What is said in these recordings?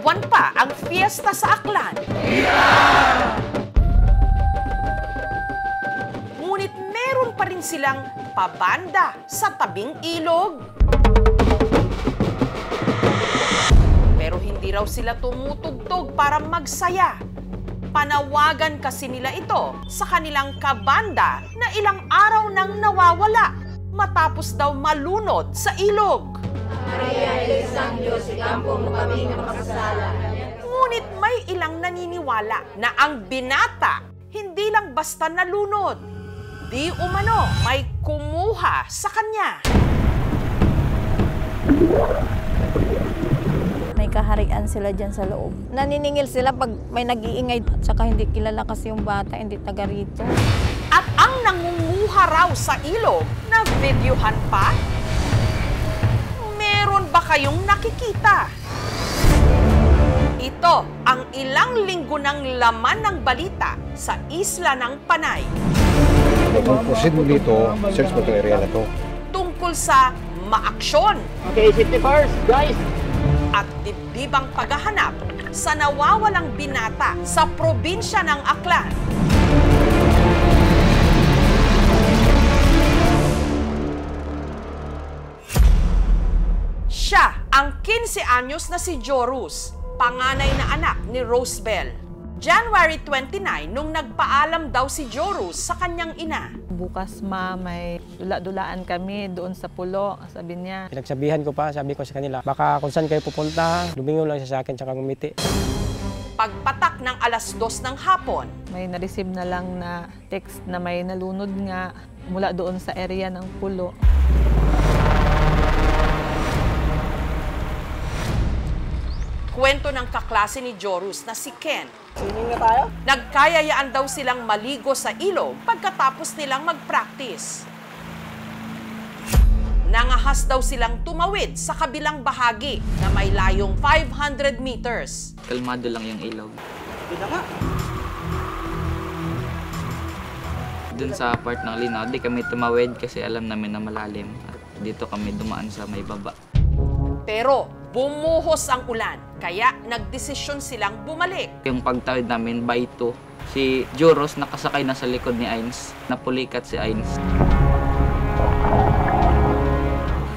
Kaarawan pa ang fiesta sa Aklan. Ngunit meron pa rin silang pabanda sa tabing ilog. Pero hindi raw sila tumutugtog para magsaya. Panawagan kasi nila ito sa kanilang kabanda na ilang araw nang nawawala matapos daw malunod sa ilog. Ngunit may ilang naniniwala na ang binata hindi lang basta nalunod. Di umano may kumuha sa kanya. May kaharian sila dyan sa loob. Naniningil sila pag may nag-iingay at saka hindi kilala kasi yung bata, hindi taga rito. At ang nangunguha raw sa ilog na videohan pa? Meron ba kayong nakikita? Ito ang ilang linggo ng laman ng balita sa isla ng Panay. Kung proceed mo dito, search mo itong area na to. Tungkol sa maaksyon. Okay, safety first, guys! At dibdibang paghahanap sa nawawalang binata sa probinsya ng Aklan. Siya ang 15 anyos na si Jorus, panganay na anak ni Rosebel. January 29 nung nagpaalam daw si Jorus sa kanyang ina. Bukas may dula-dulaan kami doon sa pulo, sabi niya. Pinagsabihan ko pa, sabi ko sa kanila, baka kung saan kayo pupunta, lumingon lang siya sa akin, tsaka ngumiti. Pagpatak ng 2:00 ng hapon, May na-receive na lang na text na may nalunod nga mula doon sa area ng pulo. kwento ng kaklase ni Jorus na si Ken. Swimming na tayo? Nagkayayaan daw silang maligo sa ilog pagkatapos nilang mag-practice. Nangahas daw silang tumawid sa kabilang bahagi na may layong 500 meters. Kalmado lang yung ilog. Dun sa part ng linaw, di kami tumawid kasi alam namin na malalim. At dito kami dumaan sa may baba. Pero bumuhos ang ulan, kaya nagdesisyon silang bumalik. Yung pagtawid namin by 2, si Joros nakasakay na sa likod ni Ains. Napulikat si Ains.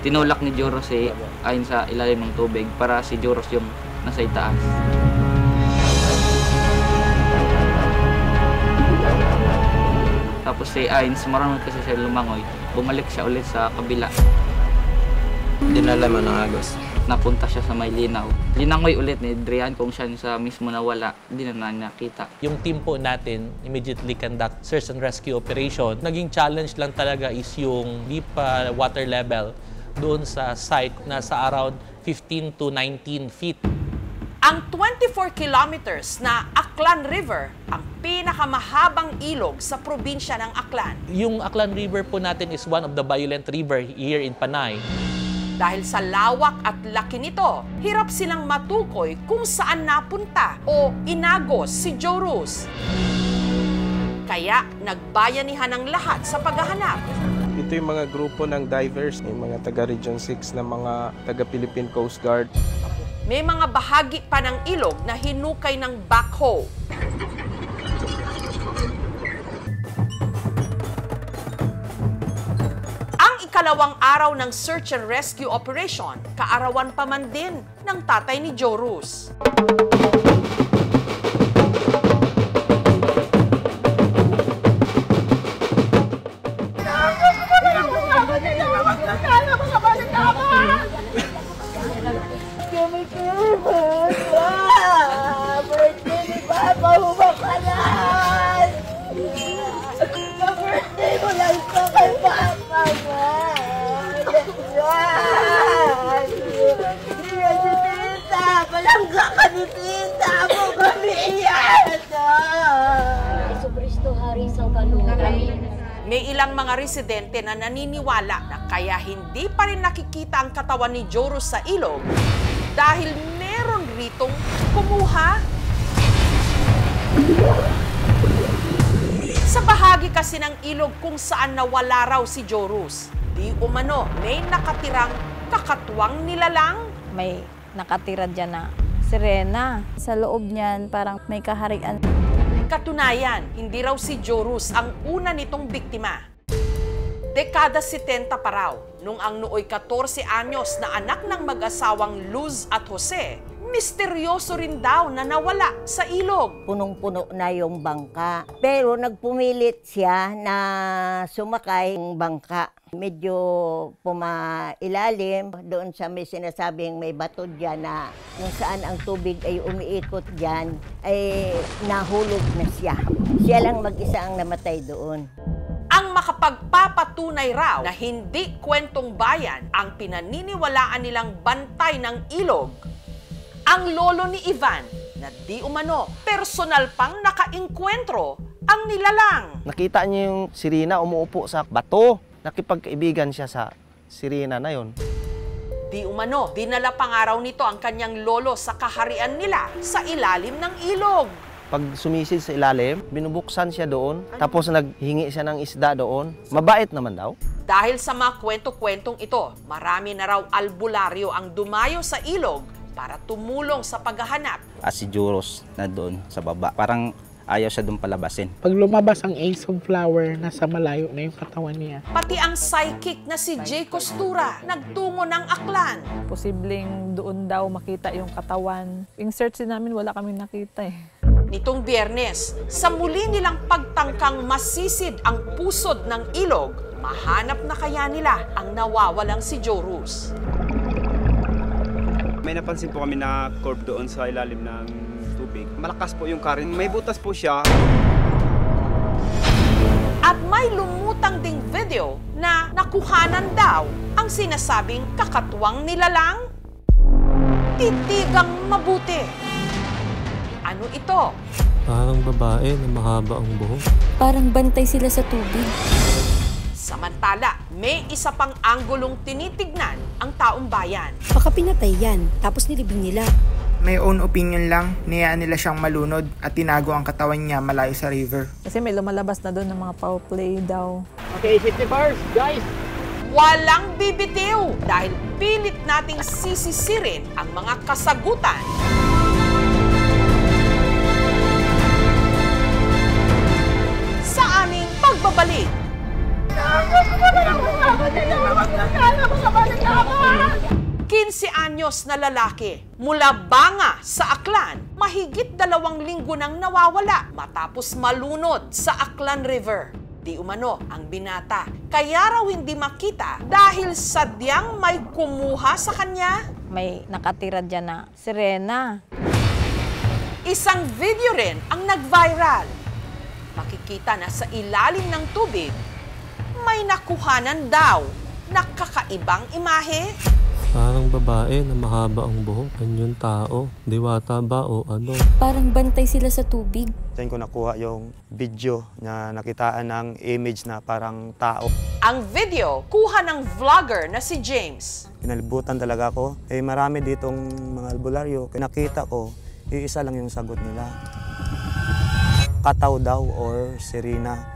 Tinulak ni Joros si Ains sa ilalim ng tubig para si Joros yung nasa itaas. Tapos si Ains, marunong kasi siya lumangoy. Bumalik siya ulit sa kabila. Dinalaman ng agos. Napunta siya sa may linaw. Linangoy ulit ni Adrian kung siya sa mismo nawala. Hindi na nakita. Yung team po natin immediately conduct search and rescue operation. Naging challenge lang talaga is yung deep water level doon sa site na sa around 15 to 19 feet. Ang 24 kilometers na Aklan River ang pinakamahabang ilog sa probinsya ng Aklan. Yung Aklan River po natin is one of the violent river here in Panay. Dahil sa lawak at laki nito, hirap silang matukoy kung saan napunta o inagos si Joros. Kaya nagbayanihan ang lahat sa paghahanap. Ito yung mga grupo ng divers, yung mga taga-Region 6 na mga taga-Philippine Coast Guard. May mga bahagi pa ng ilog na hinukay ng backhoe. Ang ikalawang araw ng search and rescue operation, kaarawan pa man din ng tatay ni Joros. May ilang mga residente na naniniwala na kaya hindi pa rin nakikita ang katawan ni Joros sa ilog dahil meron ritong kumuha. Sa bahagi kasi ng ilog kung saan nawala raw si Joros, di umano may nakatirang kakatwang nilalang. May nakatira dyan na sirena. Sa loob niyan, parang may kaharian. Katunayan, hindi raw si Jorus ang una nitong biktima. Dekada 70 pa raw, nung ang nooy 14 anyos na anak ng mag-asawang Luz at Jose, misteryoso rin daw na nawala sa ilog. Punong-puno na yung bangka. Pero nagpumilit siya na sumakay ng bangka. Medyo pumailalim doon sa may sinasabing may bato dyan na kung saan ang tubig ay umiikot dyan, ay nahulog na siya. Siya lang mag-isa ang namatay doon. Ang makapagpapatunay raw na hindi kwentong bayan ang pinaniniwalaan nilang bantay ng ilog, ang lolo ni Ivan na di umano personal pang nakainkwentro ang nilalang. Nakita niya yung sirena umuupo sa bato. Nakipagkaibigan siya sa sirena na yon. Di umano, dinala pa nga raw nito ang kanyang lolo sa kaharian nila sa ilalim ng ilog. Pag sumisid sa ilalim, binubuksan siya doon, tapos naghingi siya ng isda doon. Mabait naman daw. Dahil sa mga kwento-kwentong ito, marami na raw albularyo ang dumayo sa ilog para tumulong sa paghahanap. Si Joros na doon sa baba. Parang ayaw siya doon palabasin. Pag lumabas ang Ace of Flower, nasa malayo na yung katawan niya. Pati ang psychic na si Jay Costura, nagtungo ng Aklan. Posibleng doon daw makita yung katawan. Yung search namin, wala kami nakita eh. Nitong Biyernes, sa muli nilang pagtangkang masisid ang pusod ng ilog, mahanap na kaya nila ang nawawalang si Jorus. May napansin po kami na curve doon sa ilalim ng tubig. Malakas po yung current. May butas po siya. At may lumutang ding video na nakuhanan daw ang sinasabing kakatwang nilalang. Titigang mabuti. Ano ito? Parang babae na mahaba ang buhok. Parang bantay sila sa tubig. Samantala, may isa pang anggulong tinitignan ang taong bayan. Baka pinatay yan, tapos nilibing nila. May own opinion lang, niyaan nila siyang malunod at tinago ang katawan niya malayo sa river. Kasi may lumalabas na doon ng mga foul play daw. Okay, 50 bars, guys! Walang bibitiw dahil pilit nating sisisirin ang mga kasagutan. Sa aming pagbabalik. 15 anyos na lalaki mula Banga sa Aklan, mahigit 2 linggo nang nawawala matapos malunod sa Aklan River. Di umano ang binata, kaya raw hindi makita dahil sadyang may kumuha sa kanya. May nakatira dyan na sirena. Isang video rin ang nag-viral. Makikita na sa ilalim ng tubig, may nakuhanan daw na kakaibang imahe. Parang babae na mahaba ang buhok. Anyong tao? Diwata ba o ano? Parang bantay sila sa tubig. Diyan ko nakuha yung video na nakitaan ng image na parang tao. Ang video, kuha ng vlogger na si James. Pinalibutan talaga ako. Marami ditong mga albularyo. Nakita ko, isa lang yung sagot nila. Kataw daw or sirena.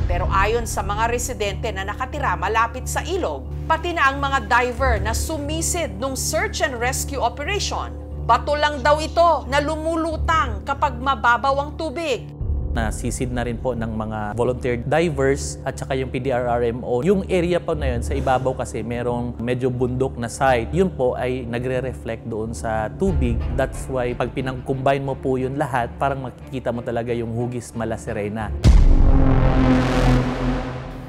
Pero ayon sa mga residente na nakatira malapit sa ilog, pati na ang mga diver na sumisid nung search and rescue operation, bato lang daw ito na lumulutang kapag mababaw ang tubig. Nasisid na rin po ng mga volunteer divers at saka yung PDRRMO. Yung area po na yun, sa ibabaw kasi merong medyo bundok na site. Yun po ay nagre-reflect doon sa tubig. That's why pag pinang-combine mo po yun lahat, parang makikita mo talaga yung hugis mala sirena.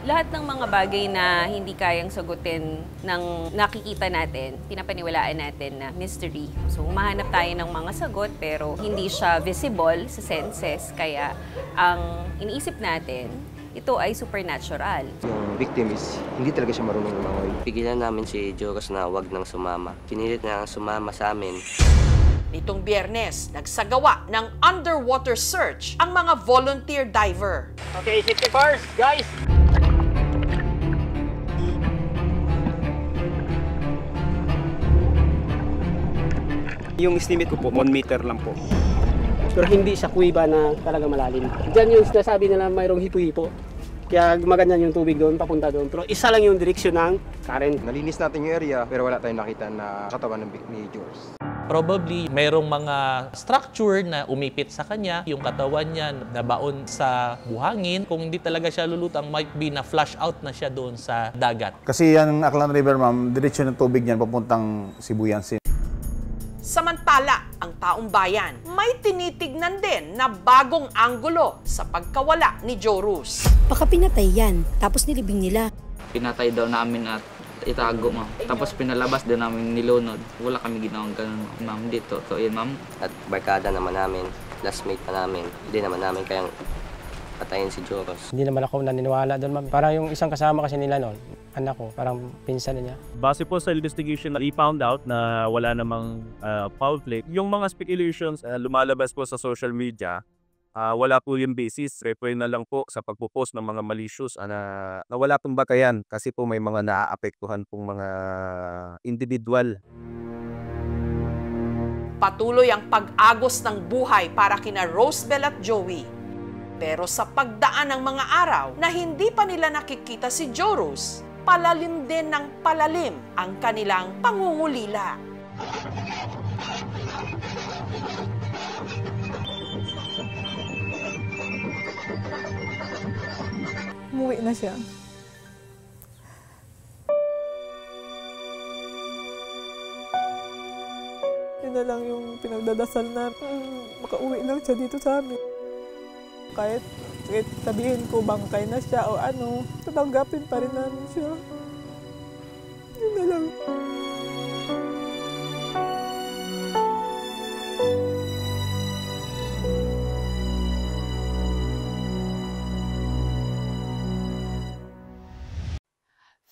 Lahat ng mga bagay na hindi kayang sagutin ng nakikita natin, pinapaniwalaan natin na mystery. So, humahanap tayo ng mga sagot pero hindi siya visible sa senses. Kaya, ang iniisip natin, ito ay supernatural. Yung victim is hindi talaga siya marunong lumangoy. Pigilan namin si Joros na wag nang sumama. Pinilit niya sumama sa amin. Nitong Biyernes, nagsagawa ng underwater search ang mga volunteer diver. Okay, 50 bars, guys! Yung estimate ko po, 1 meter lang po. Pero hindi sa kuiba na talaga malalim. Diyan yung sinasabi nila mayroong hipo-hipo. Kaya gumaganyan yung tubig doon, papunta doon. Pero isa lang yung direksyon ng current. Nalinis natin yung area pero wala tayong nakita na katawan ni Joros. Probably mayroong mga structure na umipit sa kanya, yung katawan niya nabaon sa buhangin. Kung hindi talaga siya lulutang, might be na flush out na siya doon sa dagat. Kasi yan Aklan River, ma'am, diretsyo ng tubig niyan papuntang Sibuyan. Samantala, ang taong bayan may tinitignan din na bagong anggulo sa pagkawala ni Joros. Baka pinatay yan, tapos nilibing nila. Pinatay daw namin at itago, ma'am. Tapos pinalabas din namin nilunod. Wala kami ginawang ganun, ma'am. Dito, to yun, ma'am. At barkada naman namin, classmate pa namin. Hindi naman namin kayang patayin si Joros. Hindi naman ako naniniwala doon, ma'am. Parang yung isang kasama kasi nila noon, anak ko, parang pinsan niya. Base po sa investigation, we found out na wala namang foul play. Yung mga speculations lumalabas po sa social media, wala po yung basis. Refer na lang po sa pagpo-post ng mga malicious na wala pong batayan kasi po may mga naaapektuhan pong mga individual. Patuloy ang pag-agos ng buhay para kina Rosebel at Joey. Pero sa pagdaan ng mga araw na hindi pa nila nakikita si Joros, palalim din ng palalim ang kanilang pangungulila. Umuwi na siya. Yun na lang yung pinagdadasal na makauwi lang siya dito sa amin. Kahit sabihin ko bangkay na siya o ano, tatanggapin pa rin namin siya. Yun na lang.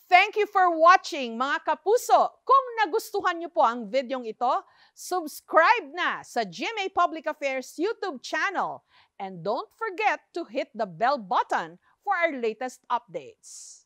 Thank you for watching, mga kapuso. Kung nagustuhan niyo po ang videong ito, subscribe na sa GMA Public Affairs YouTube channel. And don't forget to hit the bell button for our latest updates.